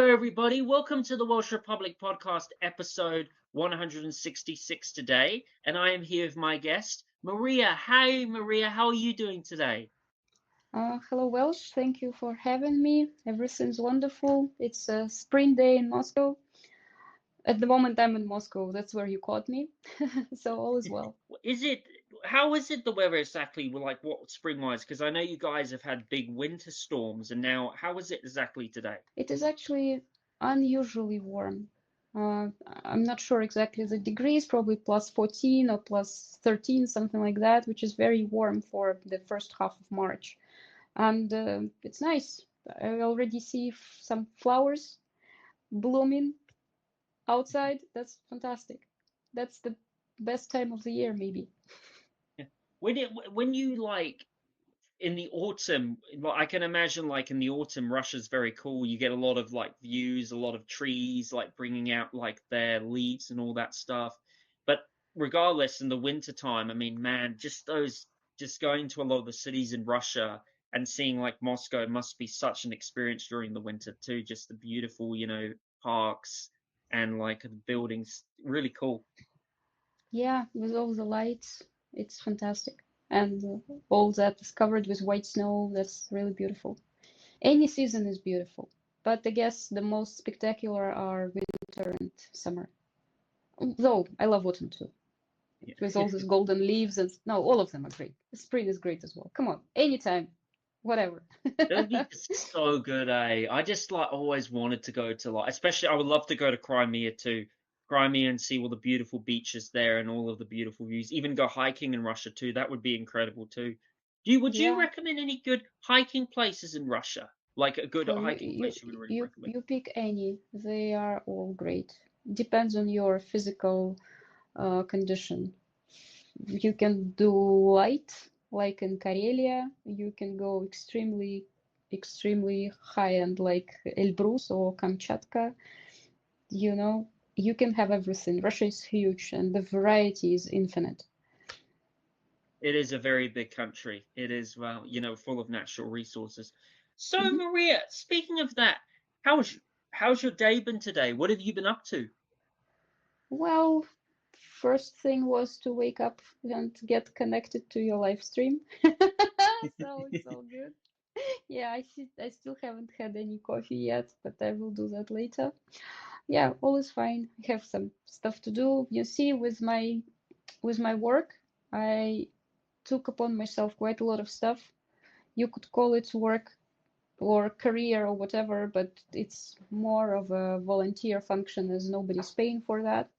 Hello, everybody. Welcome to the Welsh Republic podcast, episode 166 today. And I am here with my guest, Maria. Hi, Maria. How are you doing today? Hello, Welsh. Thank you for having me. Everything's wonderful. It's a spring day in Moscow. At the moment, I'm in Moscow. That's where you caught me. So all is well. How is it the weather exactly? Like what spring-wise? Because I know you guys have had big winter storms, and now how is it exactly today? It is actually unusually warm. I'm not sure exactly the degrees, probably plus 14 or plus 13, something like that, which is very warm for the first half of March. And it's nice. I already see some flowers blooming outside. That's fantastic. That's the best time of the year, maybe. Yeah. When you like in the autumn, I can imagine like in the autumn, Russia's very cool. You get a lot of like views, a lot of trees like bringing out like their leaves and all that stuff. But regardless, in the winter time, I mean, man, just going to a lot of the cities in Russia and seeing like Moscow must be such an experience during the winter too. Just the beautiful, parks and like the buildings, really cool. Yeah, with all the lights, it's fantastic. And all that is covered with white snow. That's really beautiful. Any season is beautiful. But I guess the most spectacular are winter and summer. Though I love autumn too, with all these golden leaves and no, all of them are great. Spring is great as well. Come on, anytime, whatever. That would be so good, eh? I just like always wanted to go to like, especially I would love to go to Crimea too. Crimea and see all the beautiful beaches there and all of the beautiful views. Even go hiking in Russia too. That would be incredible too. Would you Yeah, recommend any good hiking places in Russia? Like a good for you, hiking you, place you would really you, recommend? you pick any. They are all great. Depends on your physical condition. You can do light, like in Karelia. You can go extremely high end, like Elbrus or Kamchatka. You know, you can have everything. Russia is huge, and the variety is infinite. It is a very big country. It is, well, full of natural resources. So, Mhm. Maria, speaking of that, how's how's your day been today? What have you been up to? Well, first thing was to wake up and get connected to your live stream. So it's all good. Yeah, I still haven't had any coffee yet, but I will do that later. Yeah, all is fine. I have some stuff to do. You see, with my work, I took upon myself quite a lot of stuff. You could call it work or career or whatever, but it's more of a volunteer function as nobody's paying for that.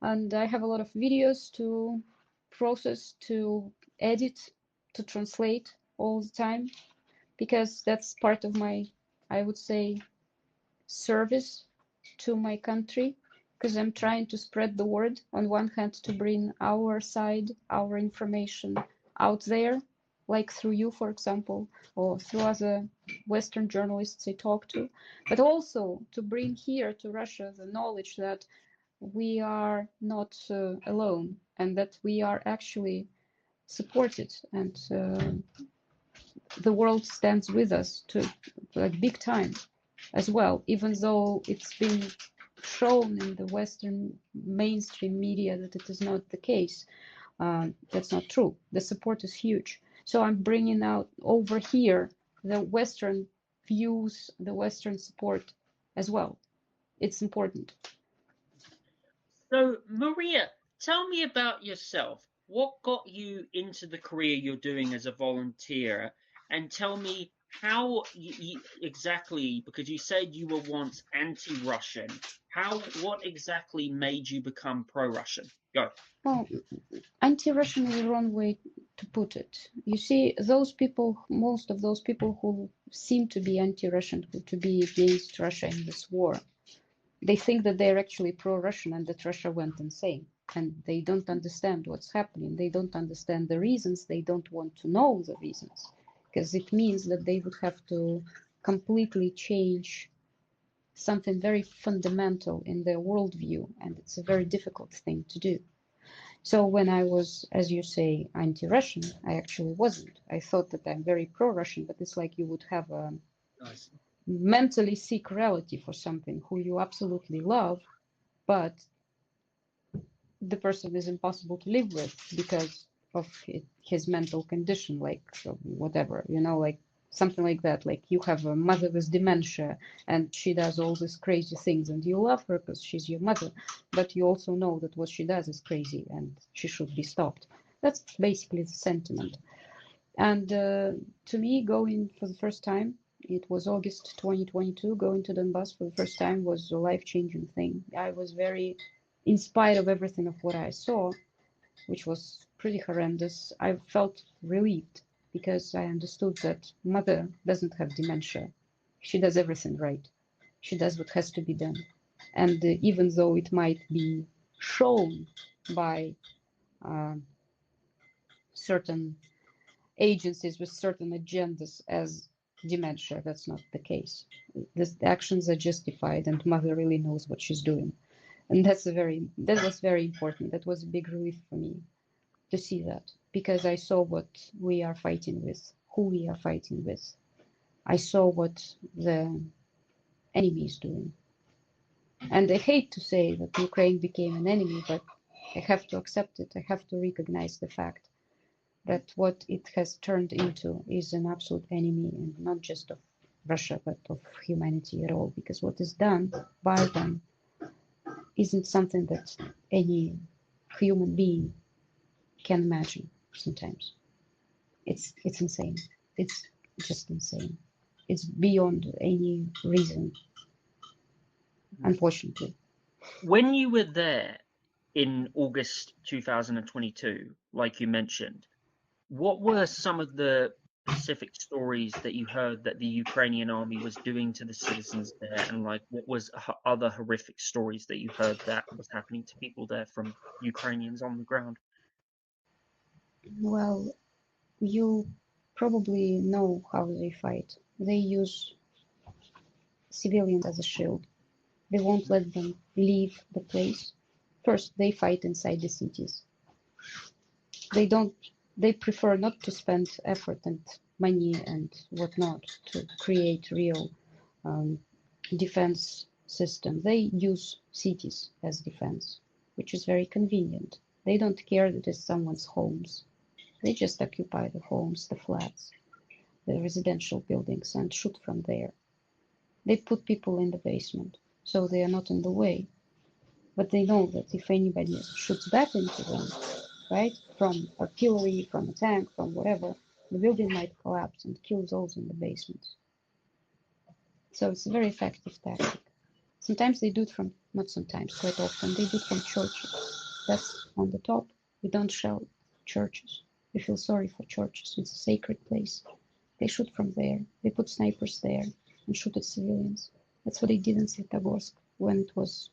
And I have a lot of videos to process, to edit, to translate all the time because that's part of my, I would say, service to my country because I'm trying to spread the word on one hand to bring our side, our information out there, like through you, for example, or through other Western journalists I talk to, but also to bring here to Russia the knowledge that we are not alone and that we are actually supported and the world stands with us to like big time as well, even though it's been shown in the Western mainstream media that it is not the case. That's not true. The support is huge. So I'm bringing out over here the Western views, the Western support as well. It's important. So, Maria, tell me about yourself. What got you into the career you're doing as a volunteer? And tell me how exactly, because you said you were once anti-Russian, what exactly made you become pro-Russian? Go. Well, anti-Russian is the wrong way to put it. You see, those people, most of those people who seem to be anti-Russian, to be against Russia in this war, they think that they're actually pro-Russian and that Russia went insane. And they don't understand what's happening. They don't understand the reasons. They don't want to know the reasons because it means that they would have to completely change something very fundamental in their worldview. And it's a very difficult thing to do. So when I was, as you say, anti-Russian, I actually wasn't. I thought that I'm very pro-Russian, but it's like you would have Nice. mentally sick relative or something who you absolutely love, but the person is impossible to live with because of his mental condition, like whatever, like something like that. Like you have a mother with dementia and she does all these crazy things and you love her because she's your mother, but you also know that what she does is crazy and she should be stopped. That's basically the sentiment. And to me, going for the first time, it was August 2022, going to Donbass for the first time was a life-changing thing. I was very, in spite of everything of what I saw, which was pretty horrendous, I felt relieved because I understood that mother doesn't have dementia. She does everything right. She does what has to be done. And even though it might be shown by certain agencies with certain agendas as dementia, that's not the case. The actions are justified and mother really knows what she's doing. And that was very important. That was a big relief for me to see that, because I saw what we are fighting with, who we are fighting with. I saw what the enemy is doing. And I hate to say that Ukraine became an enemy, but I have to accept it. I have to recognize the fact that what it has turned into is an absolute enemy, and not just of Russia, but of humanity at all, because what is done by them isn't something that any human being can imagine sometimes. It's insane. It's just insane. It's beyond any reason, unfortunately. When you were there in August 2022, like you mentioned, what were some of the specific stories that you heard that the Ukrainian army was doing to the citizens there, and like what was other horrific stories that you heard that was happening to people there from Ukrainians on the ground? Well, you probably know how they fight. They use civilians as a shield. They won't let them leave the place. First, they fight inside the cities. They prefer not to spend effort and money and whatnot to create real defense system. They use cities as defense, which is very convenient. They don't care that it's someone's homes. They just occupy the homes, the flats, the residential buildings, and shoot from there. They put people in the basement, so they are not in the way. But they know that if anybody shoots back into them, right, from artillery, from a tank, from whatever, the building might collapse and kill those in the basement. So it's a very effective tactic. Sometimes they do it from, not sometimes, quite often, they do it from churches. That's on the top. We don't shell churches. We feel sorry for churches. It's a sacred place. They shoot from there. They put snipers there and shoot at civilians. That's what they did in Svetogorsk when it was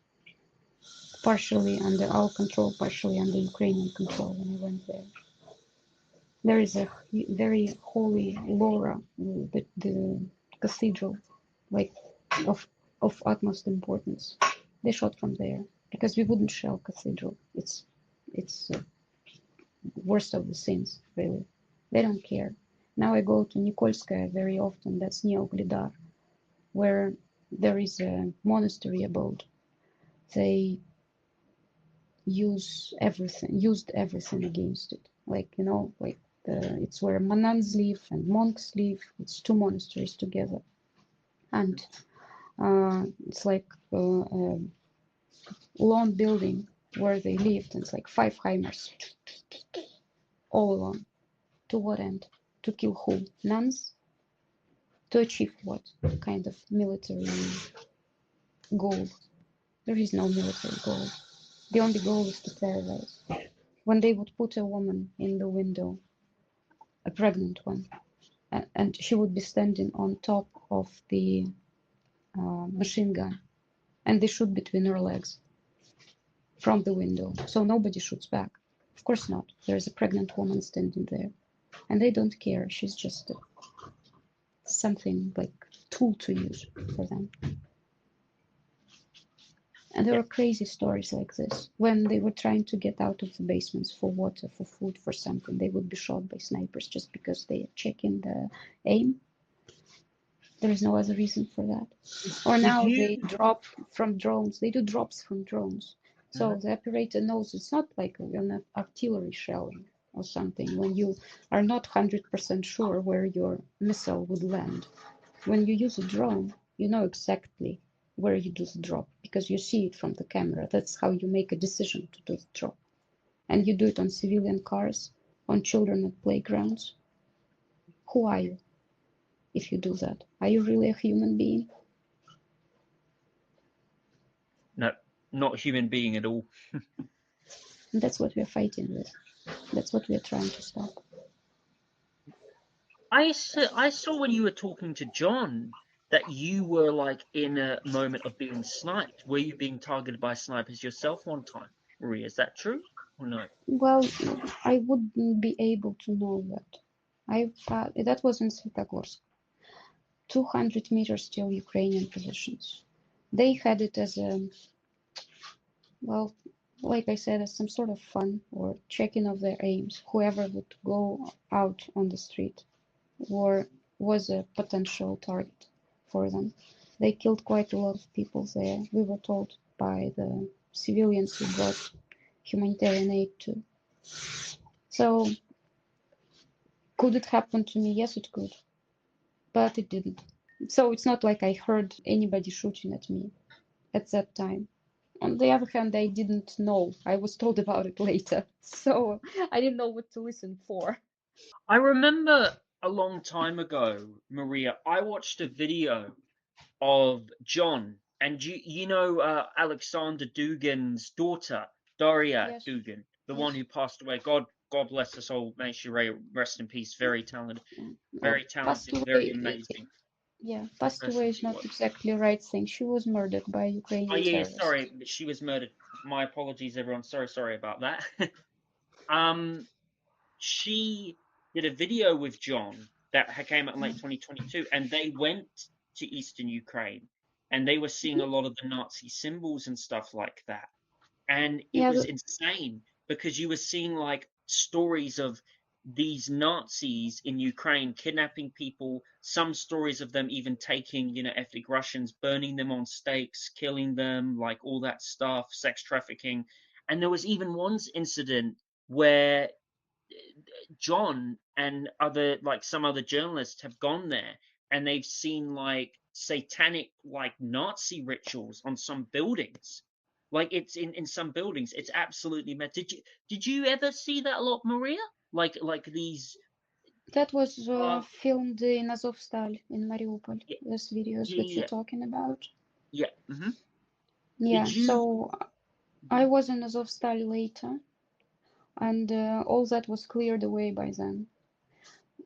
partially under our control, partially under Ukrainian control when I went there. There is a very holy Laura, the cathedral, like of utmost importance. They shot from there because we wouldn't shell cathedral. It's worst of the sins, really. They don't care. Now I go to Nikolskaya very often. That's near Ogledar, where there is a monastery abode. They used everything against it. Like, it's where nuns live and monks live. It's two monasteries together. And it's like a long building where they lived. And it's like 5 HIMARS all along. To what end? To kill who? Nuns? To achieve what kind of military goal? There is no military goal. The only goal is to terrorize. When they would put a woman in the window, a pregnant one, and she would be standing on top of the machine gun, and they shoot between her legs from the window, so nobody shoots back. Of course not. There's a pregnant woman standing there, and they don't care. She's just something like tool to use for them. And there Yeah. were crazy stories like this. When they were trying to get out of the basements for water, for food, for something, they would be shot by snipers just because they are checking the aim. There is no other reason for that. Or Did now you? they drop from drones. They do drops from drones. So the operator knows it's not like an artillery shelling or something when you are not 100% sure where your missile would land. When you use a drone, you know exactly where you do the drop because you see it from the camera. That's how you make a decision to do the drop. And you do it on civilian cars, on children at playgrounds. Who are you if you do that? Are you really a human being? No, not a human being at all. And that's what we're fighting with. That's what we're trying to stop. I saw when you were talking to John that you were like in a moment of being sniped. Were you being targeted by snipers yourself one time, Maria? Is that true or no? Well, I wouldn't be able to know that. That was in Svetogorsk. 200 meters till Ukrainian positions. They had it as a, well, like I said, as some sort of fun or checking of their aims. Whoever would go out on the street was a potential target for them. They killed quite a lot of people there, we were told by the civilians who brought humanitarian aid to. So could it happen to me? Yes, it could, but it didn't. So it's not like I heard anybody shooting at me at that time. On the other hand, I didn't know. I was told about it later, so I didn't know what to listen for. I remember a long time ago, Maria, I watched a video of John, and you know Alexander Dugin's daughter, Daria Yes, Dugin, the one yes. who passed away. God bless her soul. May she rest in peace. Very talented, Well, very passed talented, very away. amazing Yeah, passed person away is she not was. exactly the right thing. She was murdered by Oh Ukrainian yeah, terrorists. sorry, but she was murdered. My apologies, everyone. Sorry about that. She did a video with John that came out in late 2022, and they went to Eastern Ukraine, and they were seeing a lot of the Nazi symbols and stuff like that. And it Yeah, was insane because you were seeing like stories of these Nazis in Ukraine kidnapping people, some stories of them even taking, ethnic Russians, burning them on stakes, killing them, like all that stuff, sex trafficking. And there was even one incident where John and some other journalists have gone there and they've seen like satanic like Nazi rituals on some buildings. Like it's in some buildings, it's absolutely mad. Did you ever see that a lot, Maria? Like these that was uh filmed in Azovstal in Mariupol. yeah Those videos that you're yeah talking about. yeah. Hmm. Yeah, Did you? so I was in Azovstal later, and all that was cleared away by then.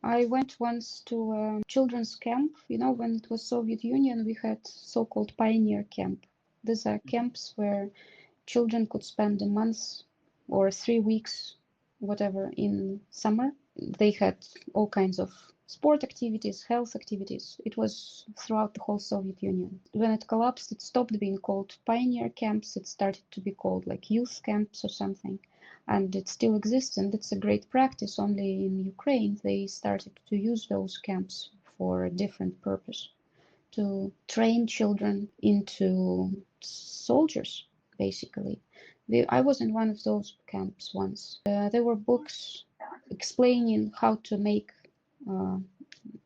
I went once to a children's camp. You know, when it was Soviet Union, we had so-called pioneer camp. These are camps where children could spend a month or 3 weeks, whatever, in summer. They had all kinds of sport activities, health activities. It was throughout the whole Soviet Union. When it collapsed, it stopped being called pioneer camps. It started to be called like youth camps or something. And it still exists, and it's a great practice. Only in Ukraine, they started to use those camps for a different purpose, to train children into soldiers, basically. I was in one of those camps once. There were books explaining how to make uh,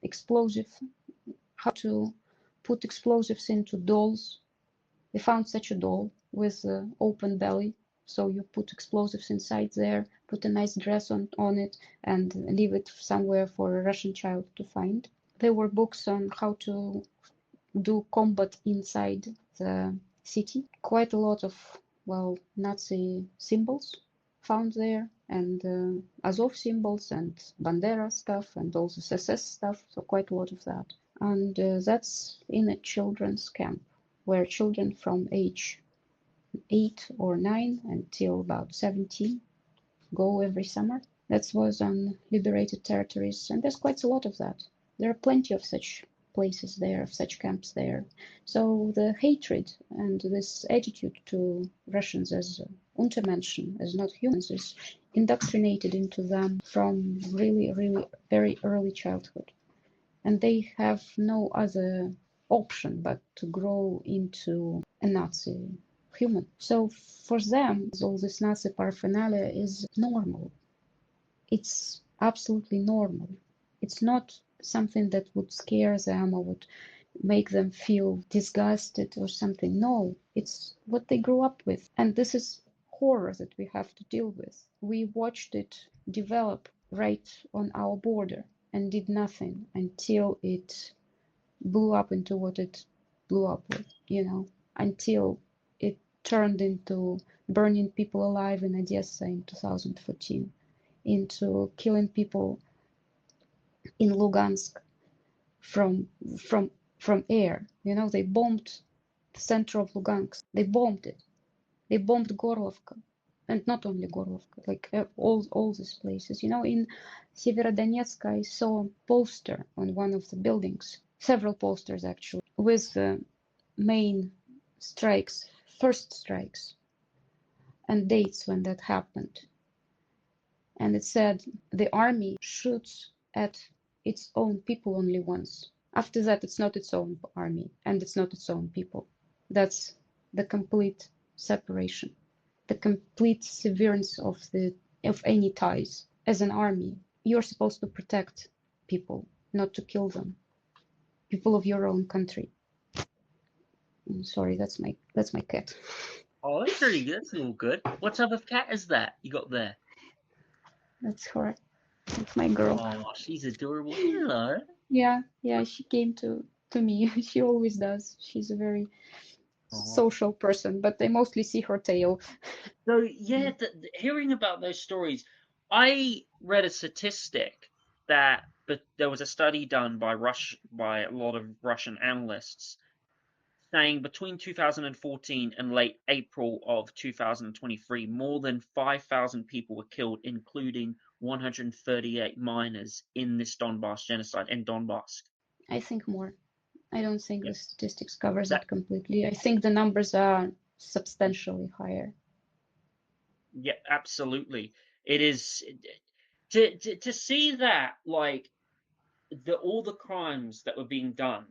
explosive, how to put explosives into dolls. They found such a doll with an open belly. So you put explosives inside there, put a nice dress on it, and leave it somewhere for a Russian child to find. There were books on how to do combat inside the city. Quite a lot of, well, Nazi symbols found there, and Azov symbols and Bandera stuff and also SS stuff, so quite a lot of that. And that's in a children's camp where children from age 8 or 9 until about 17 go every summer. That was on liberated territories, and there's quite a lot of that. There are plenty of such places there, of such camps there. So the hatred and this attitude to Russians as Untermenschen, as not humans, is indoctrinated into them from really, really very early childhood. and they have no other option but to grow into a Nazi human. So for them, all this Nazi paraphernalia is normal. It's absolutely normal. It's not something that would scare them or would make them feel disgusted or something. No, it's what they grew up with. And this is horror that we have to deal with. We watched it develop right on our border and did nothing until it blew up into what it blew up with, until it turned into burning people alive in Odessa in 2014, into killing people in Lugansk from from from air. They bombed the center of Lugansk. They bombed it. They bombed Gorlovka, and not only Gorlovka, like all these places. In Severodonetsk, I saw a poster on one of the buildings, several posters actually, with the main strikes, first strikes, and dates when that happened. And it said the army shoots at its own people only once. After that, it's not its own army and it's not its own people. That's the complete separation, the complete severance of any ties. As an army, you're supposed to protect people, not to kill them. People of your own country. Sorry, that's my cat. Oh, that's really good. That's all good. What type of cat is that you got there? That's her. That's my girl. Oh, she's adorable. Hello. Yeah, she came to me. She always does. She's a very social person, but I mostly see her tail. So yeah, hearing about those stories, I read a statistic that there was a study done by a lot of Russian analysts saying between 2014 and late April of 2023, more than 5,000 people were killed, including 138 minors in this Donbass genocide in Donbass. I think more. I don't think Yeah. the statistics covers it completely. I think the numbers are substantially higher. Yeah, absolutely. It is to see that, like, all the crimes that were being done,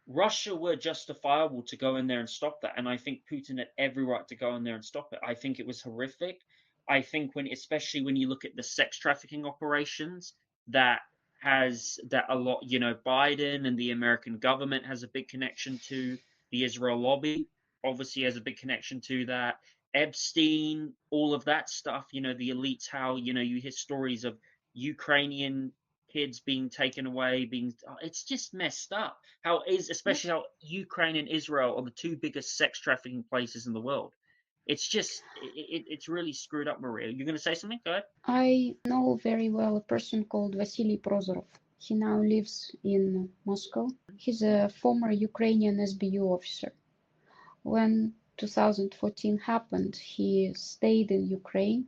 Russia were justifiable to go in there and stop that, and I think Putin had every right to go in there and stop it. I think it was horrific. I think especially when you look at the sex trafficking operations, that a lot, Biden and the American government has a big connection to. The Israel lobby obviously has a big connection to that. Epstein, all of that stuff, the elites, how, you hear stories of Ukrainian kids being taken away, it's just messed up. Especially how Ukraine and Israel are the two biggest sex trafficking places in the world. It's just, it's really screwed up, Maria. You're going to say something? Go ahead. I know very well a person called Vasily Prozorov. He now lives in Moscow. He's a former Ukrainian SBU officer. When 2014 happened, he stayed in Ukraine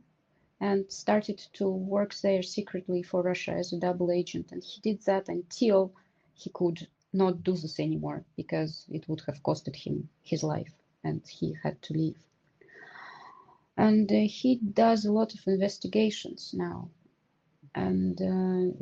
and started to work there secretly for Russia as a double agent. And he did that until he could not do this anymore because it would have costed him his life and he had to leave. And he does a lot of investigations now. And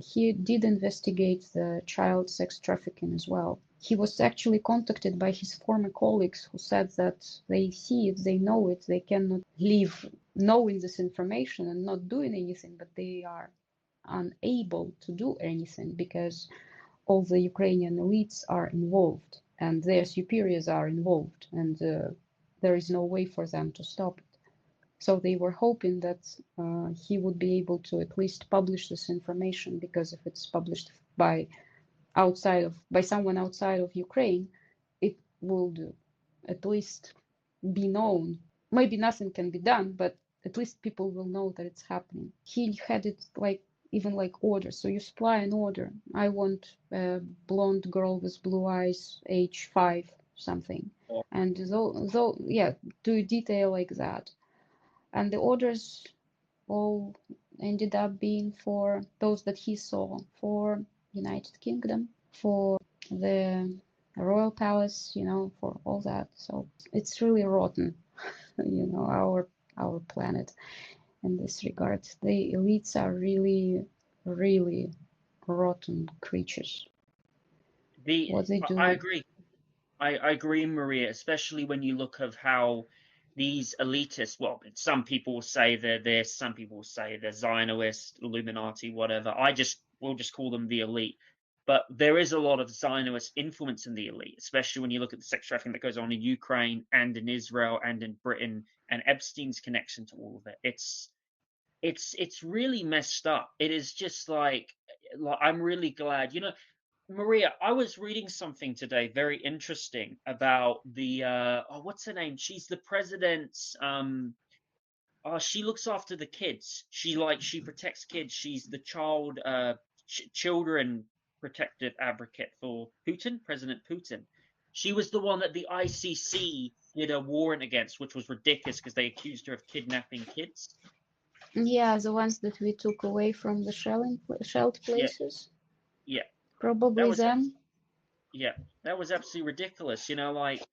he did investigate the child sex trafficking as well. He was actually contacted by his former colleagues who said that they see it, they know it, they cannot leave knowing this information and not doing anything, but they are unable to do anything because all the Ukrainian elites are involved and their superiors are involved, and there is no way for them to stop it. So they were hoping that he would be able to at least publish this information, because if it's published by someone outside of Ukraine, it would at least be known. Maybe nothing can be done, but at least people will know that it's happening. He had it even like orders. So you supply an order. I want a blonde girl with blue eyes, age 5 something. And do a detail like that. And the orders all ended up being for those that he saw, for United Kingdom, for the royal palace, for all that. So it's really rotten, our planet in this regard. The elites are really, really rotten creatures. what they I do. agree. I agree, Maria, especially when you look of how these elitists, well, some people say they're this, some people say they're Zionist, Illuminati, whatever. We'll just call them the elite. But there is a lot of Zionist influence in the elite, especially when you look at the sex trafficking that goes on in Ukraine and in Israel and in Britain, and Epstein's connection to all of it. It's really messed up. It is just like I'm really glad. Maria, I was reading something today very interesting about the what's her name? She's the president's she looks after the kids. She protects kids. She's the children protective advocate for Putin, President Putin. She was the one that the ICC did a warrant against, which was ridiculous because they accused her of kidnapping kids. Yeah, the ones that we took away from the shelled Yeah, places. yeah. That Probably was them. yeah, that was absolutely ridiculous. Like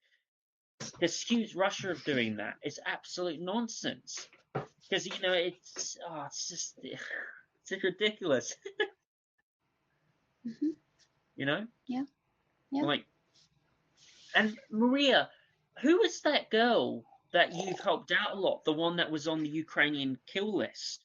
to accuse Russia of doing that is absolute nonsense. Because it's just it's ridiculous. Hmm. You know, Yeah, yeah. like and Maria, who is that girl that you've helped out a lot? The one that was on the Ukrainian kill list,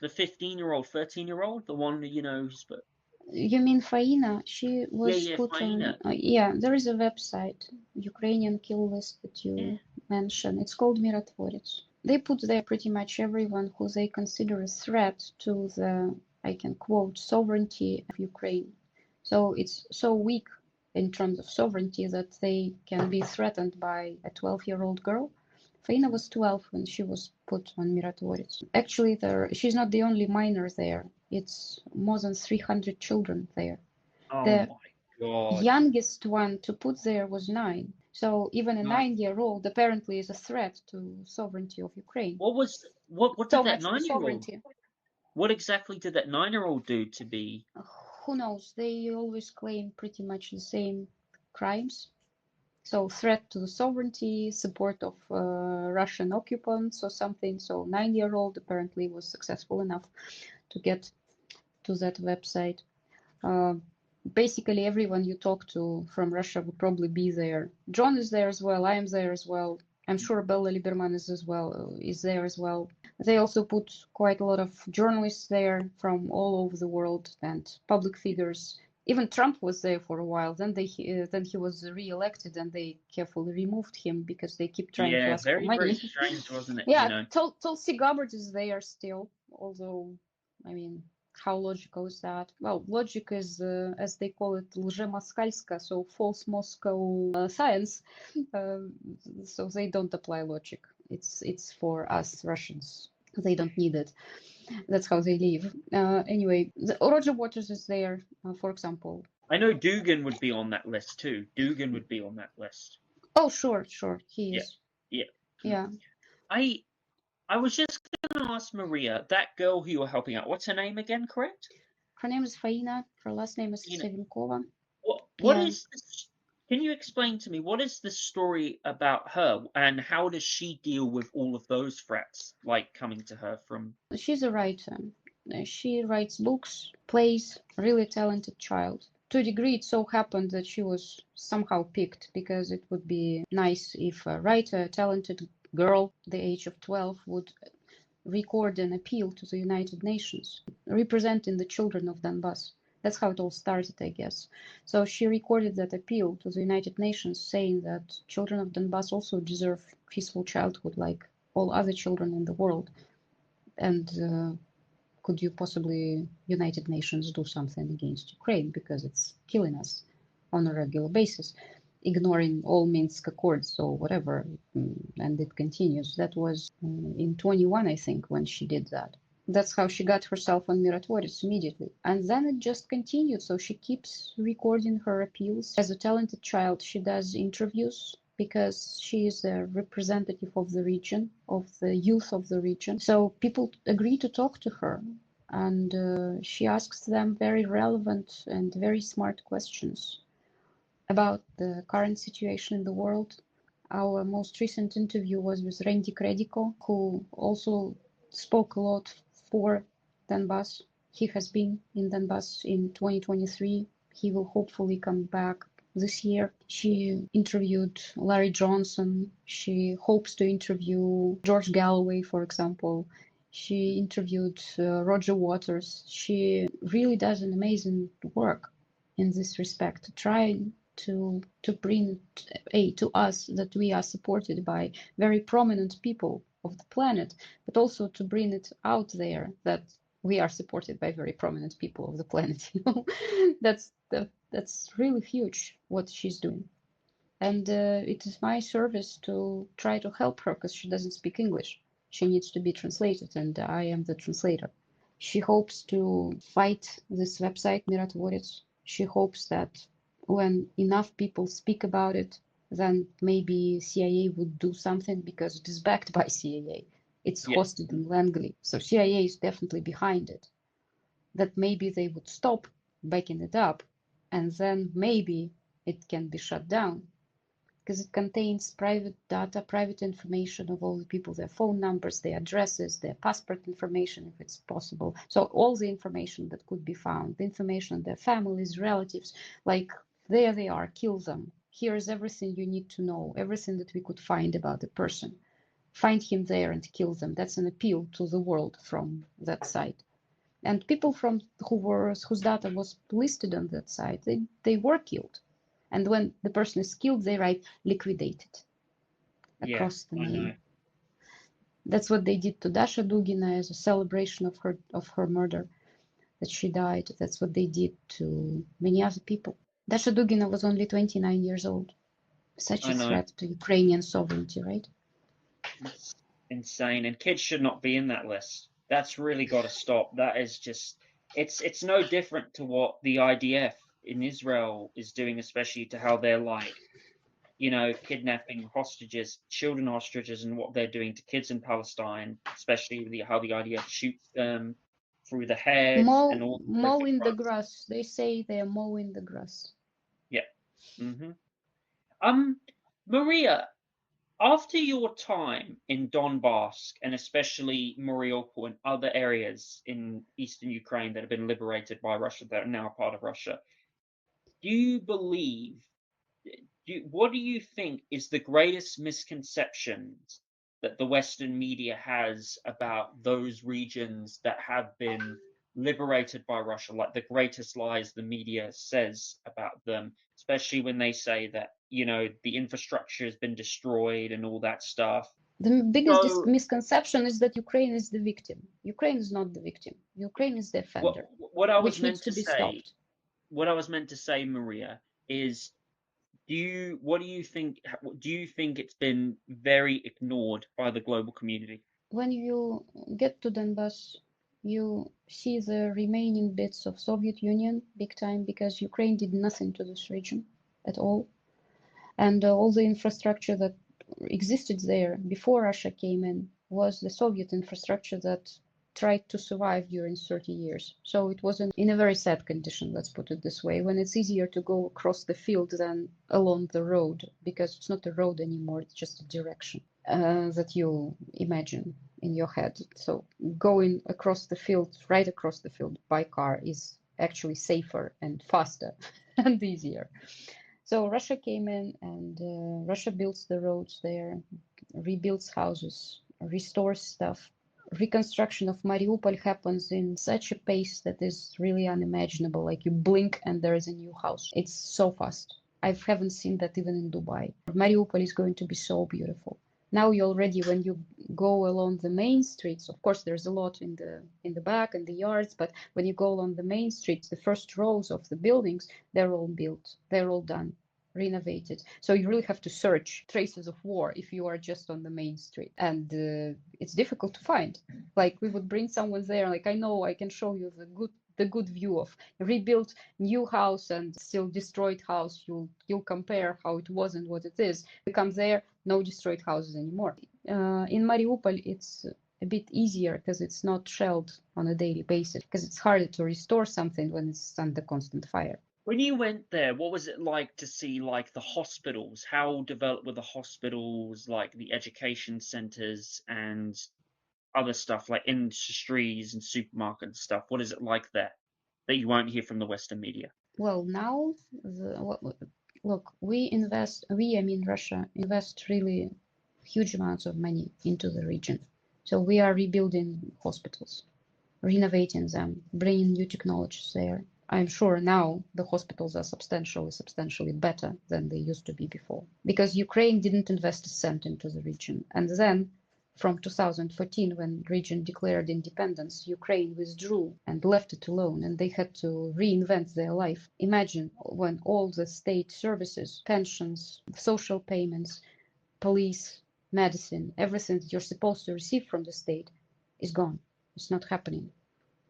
the 15-year-old, 13-year-old, the one You mean Faina? She yeah, was yeah, put on. Faina, Yeah, there is a website, Ukrainian kill list that yeah, you mentioned. It's called Mirotvorets. They put there pretty much everyone who they consider a threat to the, I can quote, sovereignty of Ukraine. So it's so weak in terms of sovereignty that they can be threatened by a 12-year-old girl. Faina was 12 when she was put on Mirotvorets. Actually, she's not the only minor there. It's more than 300 children there. oh The my God, youngest one to put there was 9. So even a no, 9-year-old apparently is a threat to sovereignty of Ukraine. what did So that much for 9-year-old? sovereignty. What exactly did that 9-year-old do to be? Who knows? They always claim pretty much the same crimes. So threat to the sovereignty, support of Russian occupants or something. So 9-year-old apparently was successful enough to get to that website. Basically, everyone you talk to from Russia would probably be there. John is there as well. I am there as well. I'm sure Bella Lieberman is there as well. They also put quite a lot of journalists there from all over the world and public figures. Even Trump was there for a while. Then he was re-elected and they carefully removed him because they keep trying to Yeah, ask for very, very money. strange, wasn't it? Yeah, Tulsi Gabbard is there still, although, I mean, how logical is that? Well, logic is, as they call it, лжемоскальска, so false Moscow science. Um, so they don't apply logic. It's for us Russians. They don't need it. That's how they live. Anyway, Roger Waters is there, for example. I know Dugan would be on that list too. Dugan would be on that list. Oh, sure, he Yeah, is. yeah. Mm. Yeah. I I was just going to ask Maria, that girl who you were helping out, what's her name again, correct? Her name is Faina. Her last name is You know, Savinkova. what Yeah. is this? Can you explain to me what is the story about her and how does she deal with all of those threats like coming to her from? She's a writer. She writes books, plays, really talented child. To a degree, it so happened that she was somehow picked because it would be nice if a writer, a talented girl, the age of 12, would record an appeal to the United Nations representing the children of Donbass. That's how it all started, I guess. So she recorded that appeal to the United Nations saying that children of Donbass also deserve peaceful childhood like all other children in the world. And could you possibly, United Nations, do something against Ukraine because it's killing us on a regular basis, ignoring all Minsk Accords or whatever, and it continues. That was in 21, I think, when she did that. That's how she got herself on Mirotvorets immediately. And then it just continued. So she keeps recording her appeals. As a talented child, she does interviews because she is a representative of the region, of the youth of the region. So people agree to talk to her. And she asks them very relevant and very smart questions about the current situation in the world. Our most recent interview was with Randy Krediko, who also spoke a lot for Donbass. He has been in Donbass in 2023 He will hopefully come back this year. She interviewed Larry Johnson. She hopes to interview George Galloway, for example. She interviewed Roger Waters. She really does an amazing work in this respect, to try to bring to us that we are supported by very prominent people of the planet, but also to bring it out there that we are supported by very prominent people of the planet. That's really huge what she's doing, and it is my service to try to help her because she doesn't speak English. She needs to be translated, and I am the translator. She hopes to fight this website Mirotvorets. She hopes that when enough people speak about it, then maybe CIA would do something, because it is backed by CIA. It's Yeah. hosted in Langley, so CIA is definitely behind it. That maybe they would stop backing it up, and then maybe it can be shut down, because it contains private data, private information of all the people, their phone numbers, their addresses, their passport information, if it's possible. So all the information that could be found, the information of their families, relatives, like there they are, kill them. Here's everything you need to know, everything that we could find about the person. Find him there and kill them. That's an appeal to the world from that site. And people from whose data was listed on that site, they were killed. And when the person is killed, they write liquidated Yeah, across the I know. name. That's what they did to Dasha Dugina as a celebration of her murder, that she died. That's what they did to many other people. Dasha Dugina was only 29 years old. Such I a know. threat to Ukrainian sovereignty, right? It's insane, and kids should not be in that list. That's really got to stop. That is just, it's no different to what the IDF in Israel is doing, especially to how they're like, kidnapping hostages, children hostages, and what they're doing to kids in Palestine, especially how the IDF shoots them through the head and all the horrific Mowing the drugs. grass. They say they're mowing the grass. Yeah. hmm Um, Maria, after your time in Donbass, and especially Mariupol and other areas in eastern Ukraine that have been liberated by Russia, that are now part of Russia, do you believe, what do you think is the greatest misconceptions that the Western media has about those regions that have been liberated by Russia, like the greatest lies the media says about them, especially when they say that, the infrastructure has been destroyed and all that stuff? The biggest So misconception is that Ukraine is the victim. Ukraine is not the victim. Ukraine is the what offender, what I was which needs meant to to be say, stopped. Maria, is do you think it's been very ignored by the global community? When you get to Donbass, you see the remaining bits of Soviet Union big time, because Ukraine did nothing to this region at all. And all the infrastructure that existed there before Russia came in was the Soviet infrastructure that tried to survive during 30 years. So it was in a very sad condition, let's put it this way, when it's easier to go across the field than along the road, because it's not a road anymore, it's just a direction that you imagine in your head. So going across the field, right across the field by car is actually safer and faster and easier. So Russia came in, and Russia builds the roads there, rebuilds houses, restores stuff. Reconstruction of Mariupol happens in such a pace that is really unimaginable. Like, you blink and there is a new house. It's so fast. I haven't seen that even in Dubai. Mariupol is going to be so beautiful. Now you already, when you go along the main streets, of course there's a lot in the back and the yards, but when you go along the main streets, the first rows of the buildings, they're all built, they're all done, renovated. So you really have to search traces of war if you are just on the main street, and it's difficult to find. Like, we would bring someone there, like, I know I can show you the good view of rebuilt new house and still destroyed house. You'll compare how it was and what it is. We come there, no destroyed houses anymore. In Mariupol, it's a bit easier because it's not shelled on a daily basis, because it's harder to restore something when it's under constant fire. When you went there, what was it like to see like the hospitals? How developed were the hospitals, like the education centers and other stuff like industries and supermarkets and stuff? What is it like there that you won't hear from the Western media? Well, now, look, I mean Russia, invest really huge amounts of money into the region. So we are rebuilding hospitals, renovating them, bringing new technologies there. I'm sure now the hospitals are substantially better than they used to be before, because Ukraine didn't invest a cent into the region. And then from 2014, when region declared independence, Ukraine withdrew and left it alone, and they had to reinvent their life. Imagine when all the state services, pensions, social payments, police, medicine, everything that you're supposed to receive from the state is gone. It's not happening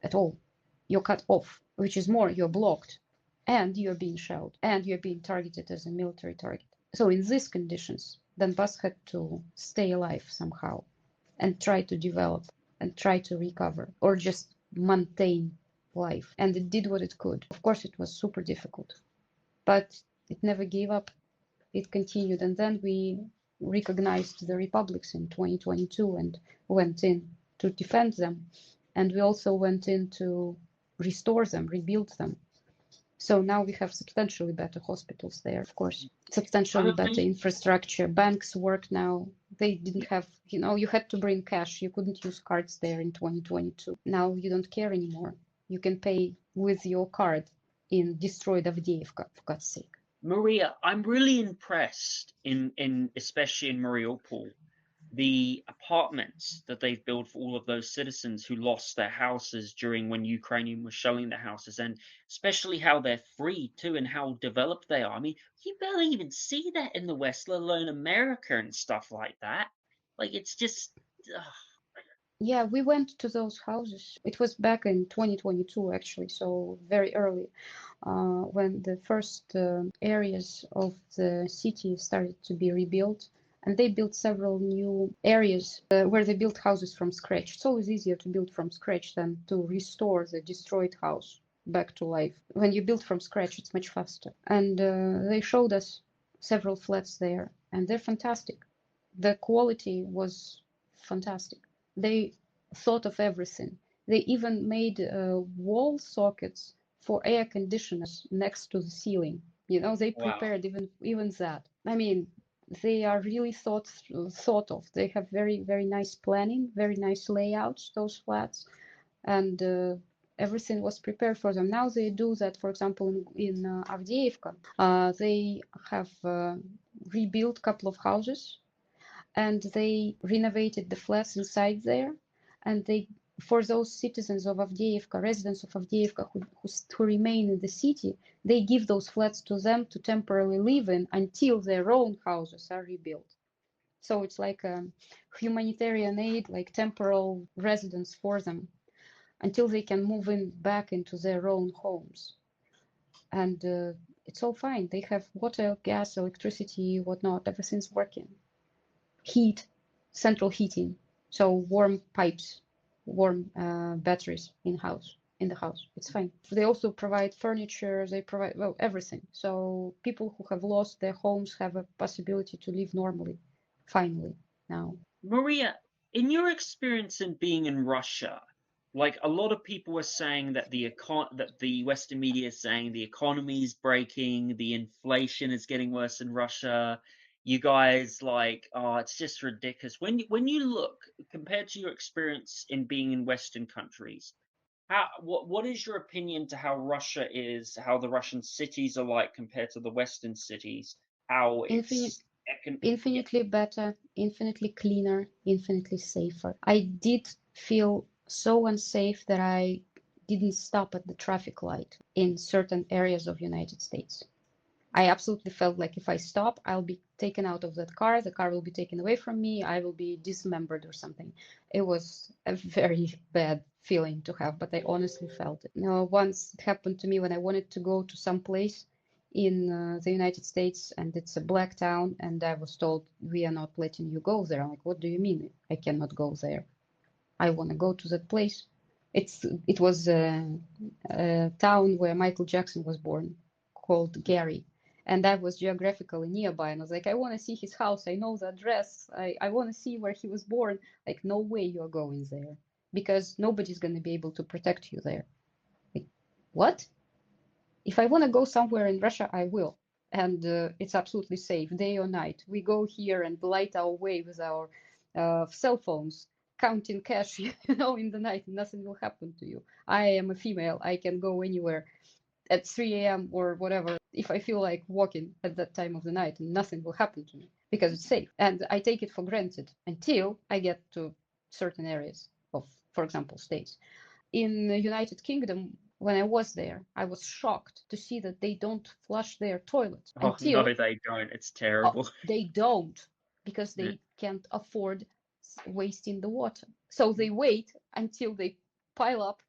at all. You're cut off, which is more, you're blocked, and you're being shelled, and you're being targeted as a military target. So in these conditions, Donbass had to stay alive somehow and try to develop and try to recover or just maintain life. And it did what it could. Of course, it was super difficult, but it never gave up. It continued. And then we recognized the republics in 2022 and went in to defend them. And we also went in to restore them, rebuild them. So now we have substantially better hospitals there, of course, I'm substantially better amazed. infrastructure. Banks work now. They didn't have, you had to bring cash. You couldn't use cards there in 2022. Now you don't care anymore. You can pay with your card in destroyed Avdiivka, for God's sake. Maria, I'm really impressed in especially in Mariupol, the apartments that they've built for all of those citizens who lost their houses during when Ukrainian was shelling their houses, and especially how they're free too and how developed they are. I mean, you barely even see that in the West, let alone America and stuff like that. Like it's just Yeah, we went to those houses. It was back in 2022, actually, so very early, when the first areas of the city started to be rebuilt. And they built several new areas where they built houses from scratch. It's always easier to build from scratch than to restore the destroyed house back to life. When you build from scratch, it's much faster. And they showed us several flats there, and they're fantastic. The quality was fantastic. They thought of everything. They even made wall sockets for air conditioners next to the ceiling. They wow. prepared even that. I mean, they are really thought of. They have very, very nice planning, very nice layouts, those flats, and everything was prepared for them. Now they do that, for example, in Avdiivka. They have rebuilt a couple of houses, and they renovated the flats inside there, and they, for those citizens of Avdiivka, residents of Avdiivka who remain in the city, they give those flats to them to temporarily live in until their own houses are rebuilt. So it's like a humanitarian aid, like temporal residence for them until they can move in back into their own homes. And it's all fine. They have water, gas, electricity, whatnot. Everything's working. Heat, central heating, so warm pipes, warm batteries in the house. It's fine. They also provide furniture. They provide, well, everything. So people who have lost their homes have a possibility to live normally, finally, now. Maria, in your experience in being in Russia, like a lot of people are saying that the Western media is saying the economy is breaking, the inflation is getting worse in Russia. You guys like, oh, it's just ridiculous. When you look compared to your experience in being in Western countries, what is your opinion to how Russia is, how the Russian cities are like compared to the Western cities, how Infinite, it's yeah, infinitely better, infinitely cleaner, infinitely safer. I did feel so unsafe that I didn't stop at the traffic light in certain areas of United States. I absolutely felt like if I stop, I'll be taken out of that car. The car will be taken away from me. I will be dismembered or something. It was a very bad feeling to have, but I honestly felt it. Once it happened to me when I wanted to go to some place in the United States, and it's a black town, and I was told, we are not letting you go there. I'm like, what do you mean? I cannot go there. I want to go to that place. It was a town where Michael Jackson was born, called Gary, and I was geographically nearby, and I was like, I want to see his house. I know the address. I want to see where he was born. Like, no way you're going there, because nobody's going to be able to protect you there. Like, what? If I want to go somewhere in Russia, I will. And it's absolutely safe, day or night. We go here and light our way with our cell phones, counting cash, in the night. Nothing will happen to you. I am a female. I can go anywhere at 3 a.m. or whatever if I feel like walking at that time of the night, and nothing will happen to me because it's safe. And I take it for granted until I get to certain areas of, for example, states. In the United Kingdom, when I was there, I was shocked to see that they don't flush their toilets Oh no, until they don't. It's terrible. they don't, because Yeah. they can't afford wasting the water. So they wait until they pile up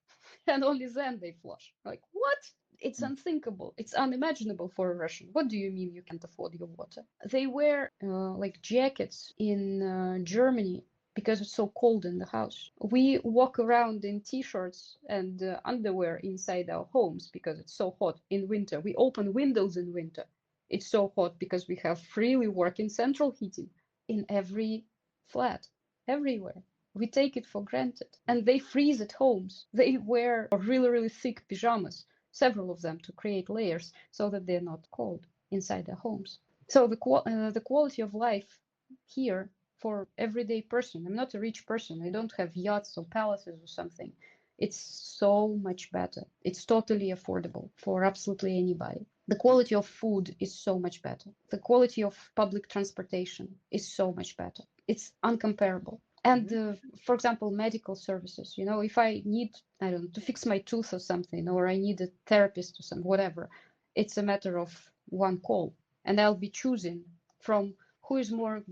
and only then they flush. Like, what? It's unthinkable. It's unimaginable for a Russian. What do you mean you can't afford your water? They wear like jackets in Germany because it's so cold in the house. We walk around in t-shirts and underwear inside our homes because it's so hot in winter. We open windows in winter. It's so hot because we have freely working central heating in every flat, everywhere. We take it for granted. And they freeze at homes. They wear really, really thick pajamas, several of them, to create layers so that they're not cold inside their homes. So the quality of life here for everyday person, I'm not a rich person, I don't have yachts or palaces or something. It's so much better. It's totally affordable for absolutely anybody. The quality of food is so much better. The quality of public transportation is so much better. It's uncomparable. And for example, medical services, if I need, I don't know, to fix my tooth or something, or I need a therapist or something, whatever, it's a matter of one call. And I'll be choosing from who is more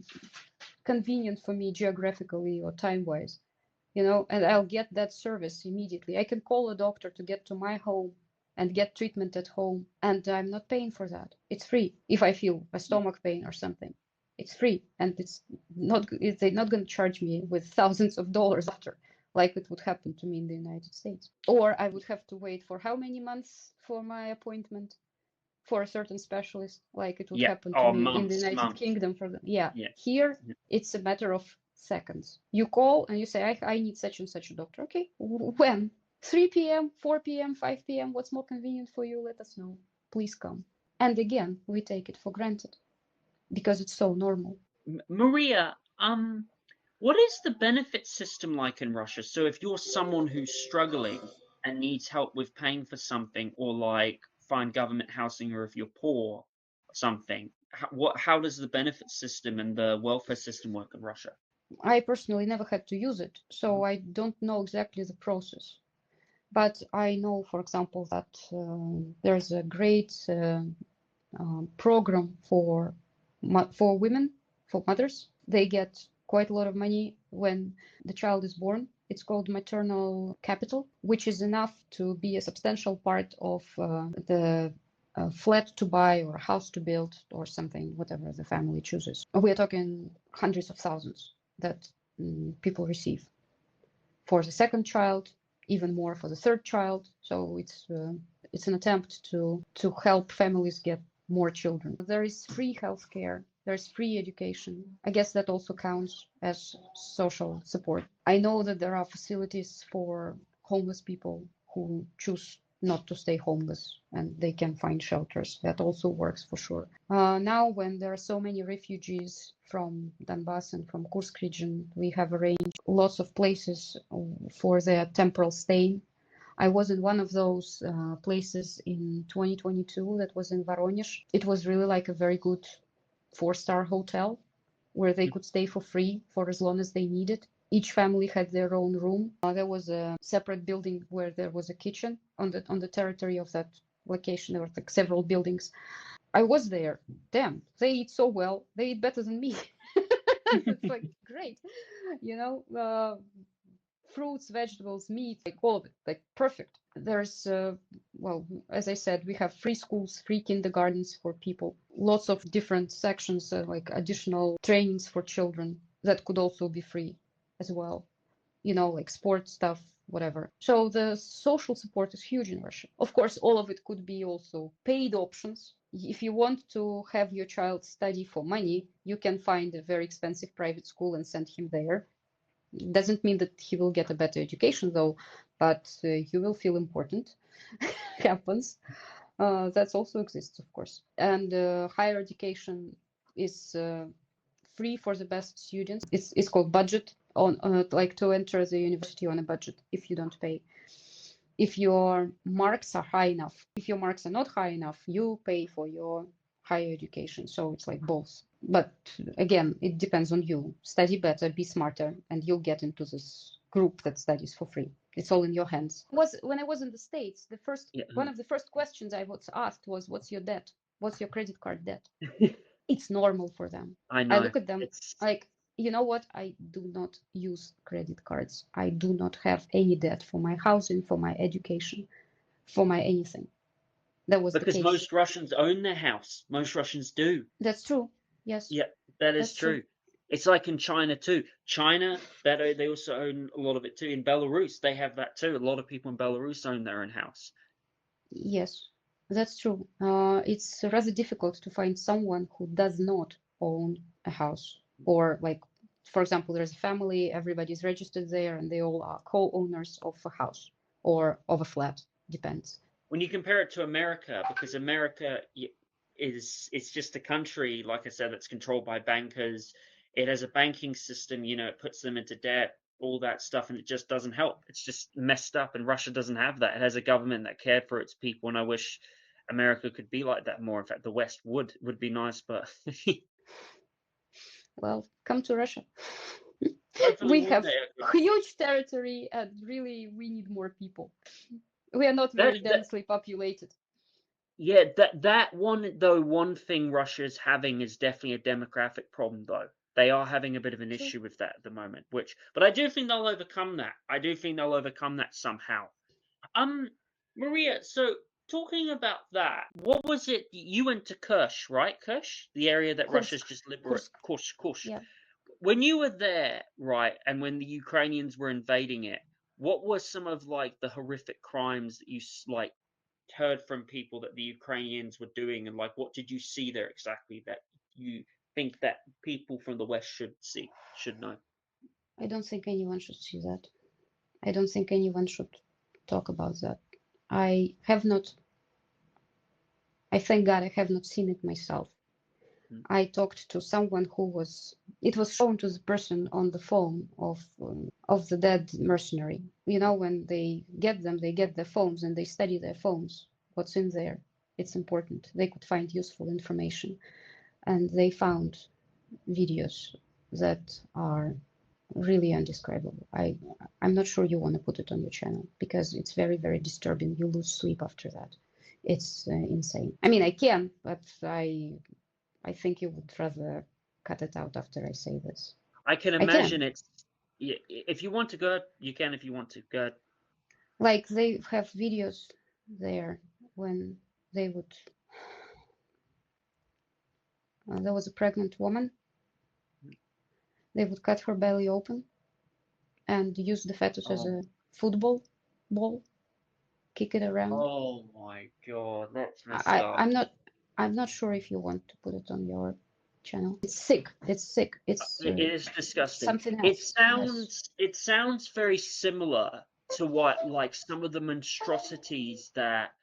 convenient for me geographically or time-wise, and I'll get that service immediately. I can call a doctor to get to my home and get treatment at home, and I'm not paying for that. It's free. If I feel a stomach pain or something, it's free, and they're not going to charge me with thousands of dollars after, like it would happen to me in the United States. Or I would have to wait for how many months for my appointment for a certain specialist, like it would Yeah. happen to Oh, me in the months, United months. Kingdom for them. Yeah, Yeah. here Yeah. it's a matter of seconds. You call and you say, I need such and such a doctor. Okay, when? 3 p.m., 4 p.m., 5 p.m., what's more convenient for you? Let us know. Please come. And again, we take it for granted because it's so normal. Maria, what is the benefit system like in Russia? So if you're someone who's struggling and needs help with paying for something, or like find government housing, or if you're poor or something, how does the benefit system and the welfare system work in Russia? I personally never had to use it, so I don't know exactly the process. But I know, for example, that there's a great program for women, for mothers. They get quite a lot of money when the child is born. It's called maternal capital, which is enough to be a substantial part of the flat to buy or house to build or something, whatever the family chooses. We are talking hundreds of thousands that people receive. For the second child, even more for the third child. So it's an attempt to help families get more children. There is free healthcare. There's free education. I guess that also counts as social support. I know that there are facilities for homeless people who choose not to stay homeless, and they can find shelters. That also works for sure. Now, when there are so many refugees from Donbass and from Kursk region, we have arranged lots of places for their temporal stay. I was in one of those places in 2022 that was in Voronezh. It was really like a very good 4-star hotel where they could stay for free for as long as they needed. Each family had their own room. There was a separate building where there was a kitchen on the territory of that location. There were like several buildings. I was there. Damn, they eat so well. They eat better than me. It's like great, fruits, vegetables, meat, like all of it, like perfect. There's, well, as I said, we have free schools, free kindergartens for people, lots of different sections, like additional trainings for children that could also be free as well, like sports stuff, whatever. So the social support is huge in Russia. Of course, all of it could be also paid options. If you want to have your child study for money, you can find a very expensive private school and send him there. Doesn't mean that he will get a better education though, but you will feel important. Happens. That also exists, of course. And higher education is free for the best students. It's called budget on like to enter the university on a budget if you don't pay. If your marks are high enough. If your marks are not high enough, you pay for your higher education. So it's like both. But again, it depends on you. Study better, be smarter, and you'll get into this group that studies for free. It's all in your hands. When I was in the States, one of the first questions I was asked was, "What's your debt? What's your credit card debt?" It's normal for them. I I know. look at them like, you know what? I do not use credit cards. I do not have any debt for my housing, for my education, for my anything. That was Because the case. most Russians own their house. Most Russians do. That's true. Yes. Yeah, that is That's true. true. It's like in China too. China, they also own a lot of it too. In Belarus, they have that too. A lot of people in Belarus own their own house. Yes, that's true. It's rather difficult to find someone who does not own a house, or like, for example, there's a family, everybody's registered there, and they all are co-owners of a house or of a flat. Depends. When you compare it to America, because America it's just a country, like I said, that's controlled by bankers. It has a banking system, it puts them into debt, all that stuff, and it just doesn't help. It's just messed up, and Russia doesn't have that. It has a government that cared for its people, and I wish America could be like that more. In fact, the West would be nice, but Well, come to Russia. hopefully We one have day. huge territory, and really we need more people. We are not very densely populated. Yeah, that one thing Russia is having is definitely a demographic problem, though. They are having a bit of an issue with that at the moment, but I do think they'll overcome that. I do think they'll overcome that somehow. Maria, so talking about that, what was it you went to Kursk, right? Kursk, the area that Russia's just liberated. Kursk. Yeah. When you were there, right, and when the Ukrainians were invading it, what were some of like the horrific crimes that you like heard from people that the Ukrainians were doing, and like what did you see there exactly that you think that people from the West should know? I don't think anyone should see that. I don't think anyone should talk about that. I thank God I have not seen it myself. I talked to someone it was shown to the person on the phone of the dead mercenary. When they get their phones and they study their phones, what's in there. It's important. They could find useful information. And they found videos that are really indescribable. I'm not sure you want to put it on your channel because it's very, very disturbing. You lose sleep after that. It's insane. I mean, I can, but I think you would rather cut it out after I say this. I can imagine it's. If you want to go, you can. If you want to go, like they have videos there when they would. There was a pregnant woman. They would cut her belly open and use the fetus as a football ball, kick it around. Oh my God, that's messed up. I'm not sure if you want to put it on your channel. It's sick. It is disgusting. Something else. It sounds very similar to what like some of the monstrosities that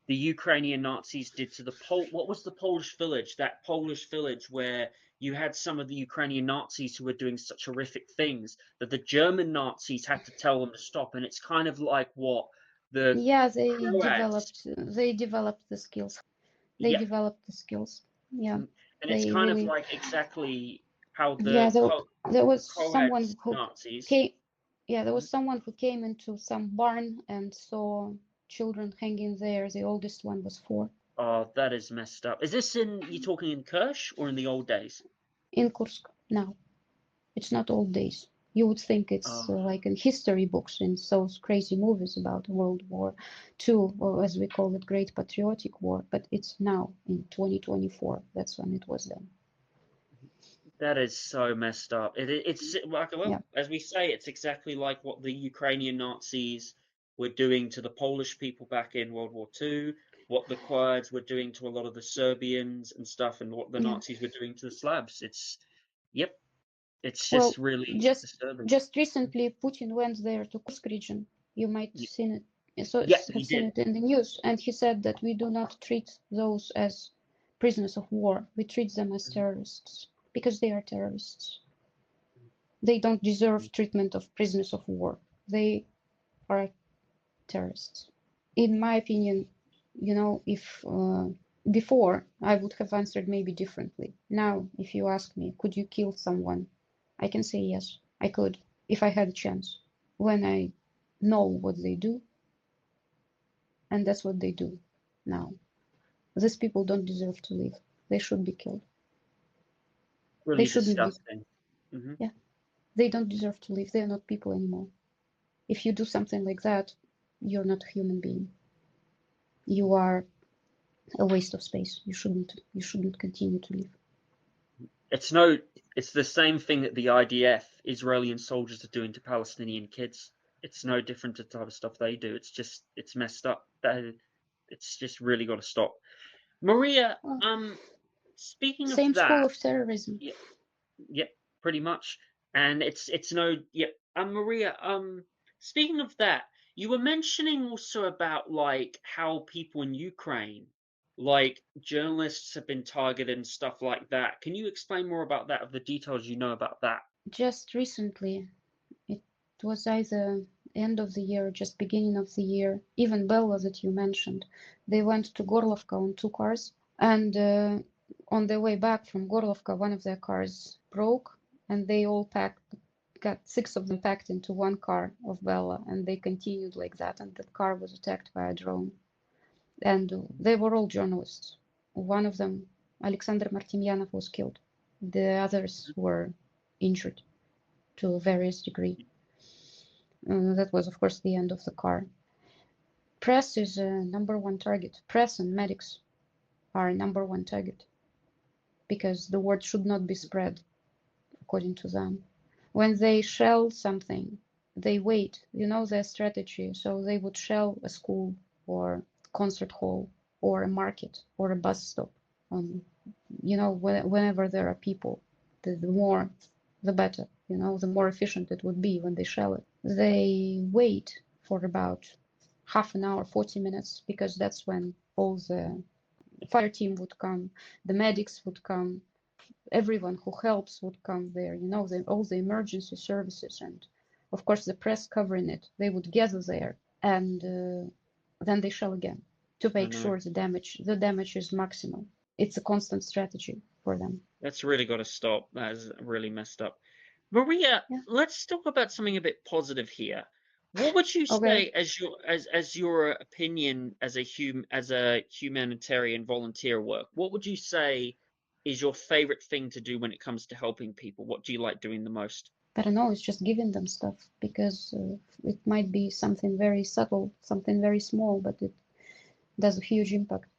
the Ukrainian Nazis did to what was the Polish village? That Polish village where you had some of the Ukrainian Nazis who were doing such horrific things that the German Nazis had to tell them to stop. And it's kind of like what the they developed the skills. Developed the skills. Yeah. And it's kind of like exactly how there was someone who Nazis. There was someone who came into some barn and saw children hanging there. The oldest one was 4. Oh, that is messed up. Is this you talking in Kursk or in the old days? In Kursk now. It's not old days. You would think it's like in history books, in those crazy movies about World War II, or as we call it, Great Patriotic War. But it's now in 2024. That's when it was done. That is so messed up. It's like, as we say, it's exactly like what the Ukrainian Nazis were doing to the Polish people back in World War II, what the Kurds were doing to a lot of the Serbians and stuff, and what the Nazis were doing to the Slavs. It's just really disturbing. Just recently, Putin went there to Kursk region. You might have seen it. So Yeah, have he seen did. it in the news, and he said that we do not treat those as prisoners of war. We treat them as terrorists because they are terrorists. They don't deserve treatment of prisoners of war. They are terrorists. In my opinion, if before I would have answered maybe differently. Now, if you ask me, could you kill someone? I can say yes, I could, if I had a chance. When I know what they do, and that's what they do now. These people don't deserve to live. They should be killed. They Really shouldn't be. disgusting. Hmm. Yeah, they don't deserve to live. They're not people anymore. If you do something like that, you're not a human being. You are a waste of space. You shouldn't continue to live. It's the same thing that the IDF, Israeli soldiers, are doing to Palestinian kids. It's no different to the type of stuff they do. It's messed up. It's just really got to stop. Maria, Oh, speaking of same school that, of terrorism. yeah, yeah, pretty much. And it's no, yeah. Maria, speaking of that, you were mentioning also about like how people in Ukraine, like journalists, have been targeted and stuff like that. Can you explain more about that, of the details you know about that? Just recently, it was either end of the year, just beginning of the year. Even Bella that you mentioned, they went to Gorlovka on 2 cars, and on their way back from Gorlovka, one of their cars broke, and they all got 6 of them packed into one car of Bella, and they continued like that, and that car was attacked by a drone. And they were all journalists. One of them, Alexander Martimyanov, was killed. The others were injured to a various degree. That was, of course, the end of the car. Press is a number one target. Press and medics are a number one target because the word should not be spread, according to them. When they shell something, they wait. You know their strategy. So they would shell a school or concert hall or a market or a bus stop. Whenever there are people, the more, the better. The more efficient it would be when they shell it. They wait for about half an hour, 40 minutes, because that's when all the fire team would come, the medics would come, everyone who helps would come there, all the emergency services, and of course the press covering it. They would gather there, and then they shell again to I make know. sure the damage is maximum. It's a constant strategy for them. That's really got to stop. That is really messed up. Maria, Yeah. let's talk about something a bit positive here. What would you Okay. say as your opinion as a humanitarian volunteer work? What would you say is your favorite thing to do when it comes to helping people? What do you like doing the most? I don't know, it's just giving them stuff because it might be something very subtle, something very small, but it does a huge impact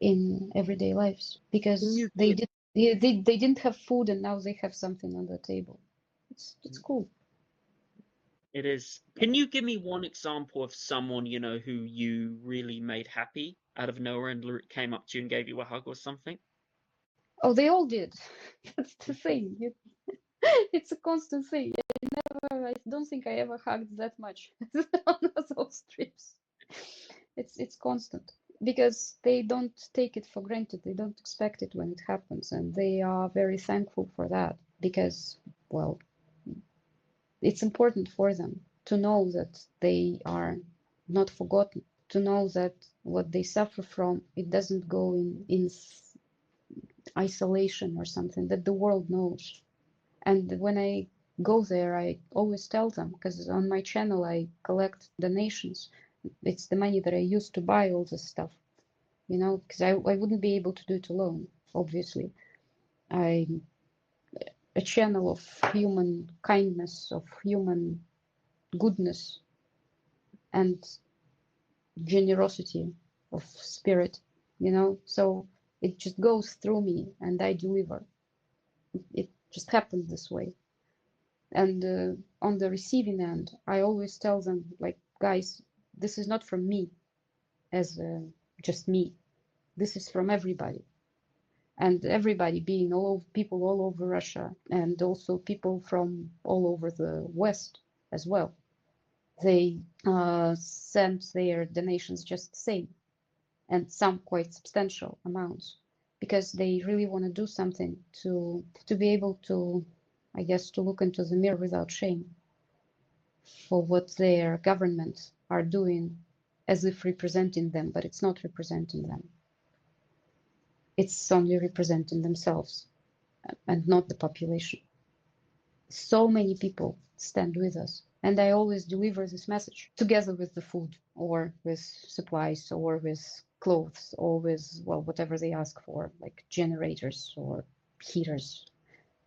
in everyday lives Can because you they give did they didn't have food and now they have something on the table. It's cool. it is? Can you give me one example of someone who you really made happy out of nowhere and came up to you and gave you a hug or something? Oh, they all did. That's the thing. It's a constant thing. I don't think I ever hugged that much on those trips. It's constant because they don't take it for granted. They don't expect it when it happens, and they are very thankful for that because, well, it's important for them to know that they are not forgotten, to know that what they suffer from, it doesn't go in isolation or something, that the world knows. And when I go there, I always tell them, because on my channel I collect donations. It's the money that I use to buy all this stuff, because I wouldn't be able to do it alone, obviously. I'm a channel of human kindness, of human goodness, and generosity of spirit, so it just goes through me and I deliver. It just happened this way. And on the receiving end, I always tell them, like, guys, this is not from me as just me. This is from everybody. And everybody being people all over Russia and also people from all over the West as well. they send their donations just the same, and some quite substantial amounts, because they really want to do something to be able to, I guess, to look into the mirror without shame for what their governments are doing, as if representing them, but it's not representing them. It's only representing themselves and not the population. So many people stand with us, and I always deliver this message together with the food, or with supplies, or with clothes, or with, well, whatever they ask for, like generators or heaters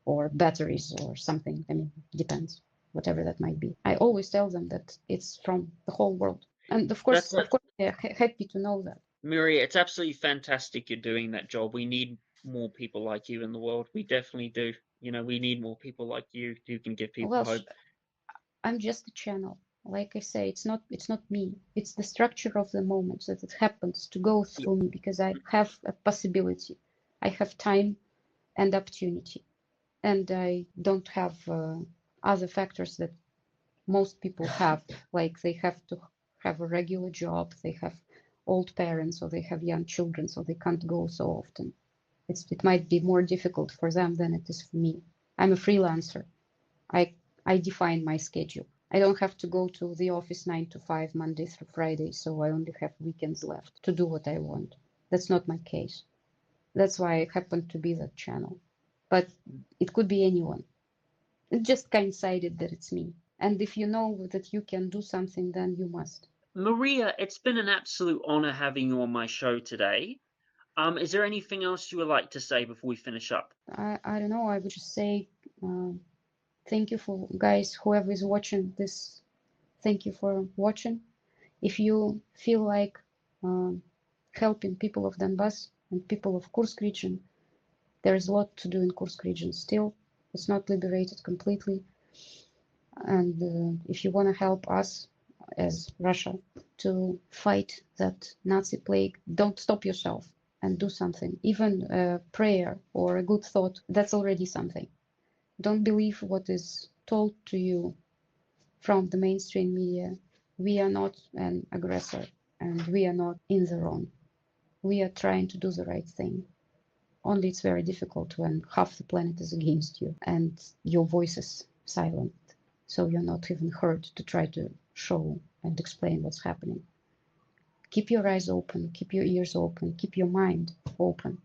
or batteries or something. I mean, depends, whatever that might be. I always tell them that it's from the whole world, and of course, That's they're happy to know that. Maria, it's absolutely fantastic you're doing that job. We need more people like you in the world. We definitely do. You know, we need more people like you who can give people Well, hope. I'm just a channel. Like I say, it's not me. It's the structure of the moment that it happens to go Yeah. through me, because I have a possibility. I have time and opportunity, and I don't have other factors that most people have. Like they have to have a regular job, they have old parents, or they have young children, so they can't go so often. It might be more difficult for them than it is for me. I'm a freelancer. I define my schedule. I don't have to go to the office 9 to 5, Monday through Friday, so I only have weekends left to do what I want. That's not my case. That's why I happen to be that channel. But it could be anyone. It just coincided that it's me. And if you know that you can do something, then you must. Maria, it's been an absolute honor having you on my show today. Is there anything else you would like to say before we finish up? I don't know. I would just say thank you for guys, whoever is watching this. Thank you for watching. If you feel like helping people of Donbass and people of Kursk region, there is a lot to do in Kursk region still. It's not liberated completely. And if you want to help us as Russia to fight that Nazi plague, don't stop yourself and do something. Even a prayer or a good thought, that's already something. Don't believe what is told to you from the mainstream media. We are not an aggressor, and we are not in the wrong. We are trying to do the right thing. Only it's very difficult when half the planet is against you and your voice is silent, so you're not even heard to try to show and explain what's happening. Keep your eyes open, keep your ears open, keep your mind open.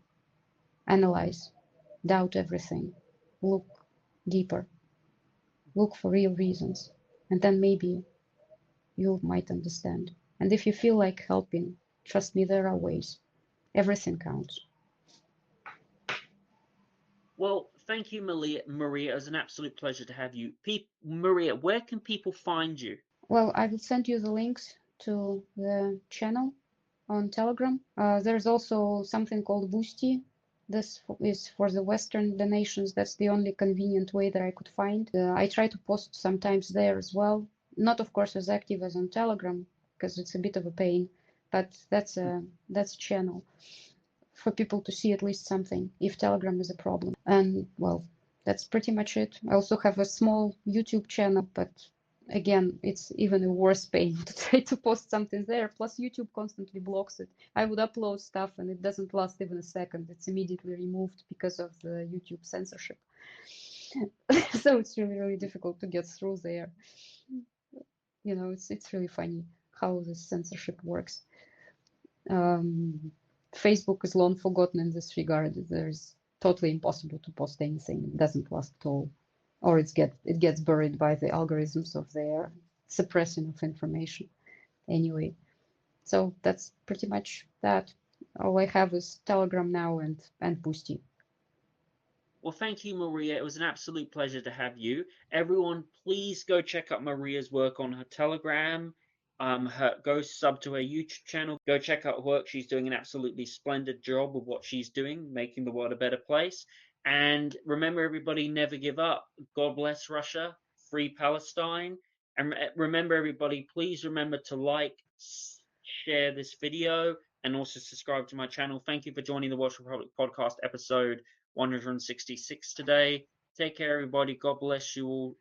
Analyze, doubt everything, look deeper, look for real reasons, and then maybe you might understand. And if you feel like helping, trust me, there are ways. Everything counts. Well, thank you, Maria. It was an absolute pleasure to have you. Maria, where can people find you? Well, I will send you the links to the channel on Telegram. There's also something called Boosty. This is for the Western donations. That's the only convenient way that I could find. I try to post sometimes there as well. Not, of course, as active as on Telegram, because it's a bit of a pain. But that's a channel for people to see at least something, if Telegram is a problem. And well, that's pretty much it. I also have a small YouTube channel, but again, it's even a worse pain to try to post something there. Plus, YouTube constantly blocks it. I would upload stuff and it doesn't last even a second. It's immediately removed because of the YouTube censorship. So it's really, really difficult to get through there. You know, it's really funny how this censorship works. Facebook is long forgotten in this regard. There's totally impossible to post anything. It doesn't last at all, or it gets buried by the algorithms of their suppressing of information. Anyway, so that's pretty much that. All I have is Telegram now and Boosty. Well, thank you, Maria. It was an absolute pleasure to have you. Everyone, please go check out Maria's work on her Telegram. Go sub to her YouTube channel. Go check out her work. She's doing an absolutely splendid job of what she's doing, making the world a better place. And remember, everybody, never give up. God bless Russia. Free Palestine. And remember, everybody, please remember to like, share this video, and also subscribe to my channel. Thank you for joining the Welsh Republic podcast episode 166 today. Take care, everybody. God bless you all.